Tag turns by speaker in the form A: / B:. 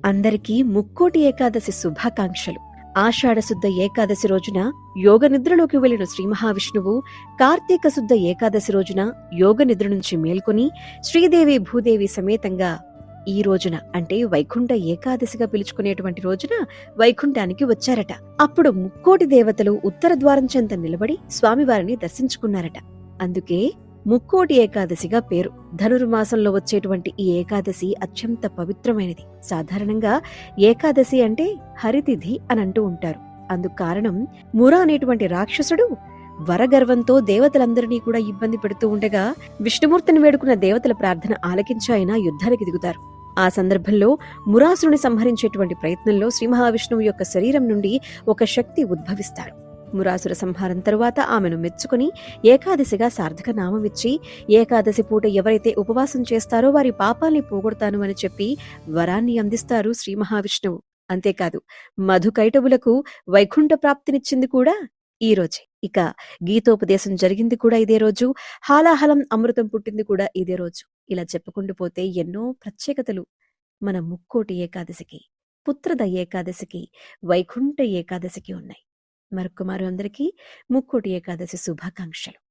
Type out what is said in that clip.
A: అందరికీ ముక్కోటి ఏకాదశి శుభాకాంక్షలు. ఆషాఢ శుద్ధ ఏకాదశి రోజున యోగ నిద్రలోకి వెళ్లిన శ్రీ మహావిష్ణువు కార్తీక శుద్ధ ఏకాదశి రోజున యోగ నిద్ర నుంచి మేల్కొని శ్రీదేవి భూదేవి సమేతంగా ఈ రోజున అంటే వైకుంఠ ఏకాదశిగా పిలుచుకునేటువంటి రోజున వైకుంఠానికి వచ్చారట. అప్పుడు ముక్కోటి దేవతలు ఉత్తర ద్వారం చెంత నిలబడి స్వామివారిని దర్శించుకున్నారట. అందుకే ముక్కోటి ఏకాదశిగా పేరు. ధనుర్మాసంలో వచ్చేటువంటి ఈ ఏకాదశి అత్యంత పవిత్రమైనది. సాధారణంగా ఏకాదశి అంటే హరితిథి అని అంటూ ఉంటారు. అందుకు కారణం మురా అనేటువంటి రాక్షసుడు వరగర్వంతో దేవతలందరినీ కూడా ఇబ్బంది పెడుతూ ఉండగా విష్ణుమూర్తిని వేడుకున్న దేవతల ప్రార్థన ఆలకించి ఆయన యుద్ధానికి దిగుతారు. ఆ సందర్భంలో మురాసురుని సంహరించేటువంటి ప్రయత్నంలో శ్రీ మహావిష్ణువు యొక్క శరీరం నుండి ఒక శక్తి ఉద్భవిస్తారు. మురాసుర సంహారం తరువాత ఆమెను మెచ్చుకుని ఏకాదశిగా సార్థక నామమిచ్చి ఏకాదశి పూట ఎవరైతే ఉపవాసం చేస్తారో వారి పాపాల్ని పోగొడతాను అని చెప్పి వరాన్ని అందిస్తారు శ్రీ మహావిష్ణువు. అంతేకాదు మధుకైటవులకు వైకుంఠ ప్రాప్తినిచ్చింది కూడా ఈ రోజే. ఇక గీతోపదేశం జరిగింది కూడా ఇదే రోజు. హాలాహలం అమృతం పుట్టింది కూడా ఇదే రోజు. ఇలా చెప్పుకుంటూ పోతే ఎన్నో ప్రత్యేకతలు మన ముక్కోటి ఏకాదశికి, పుత్రద ఏకాదశికి, వైకుంఠ ఏకాదశికి ఉన్నాయి. మరొక అందరికీ ముక్కోటి ఏకాదశి శుభాకాంక్షలు.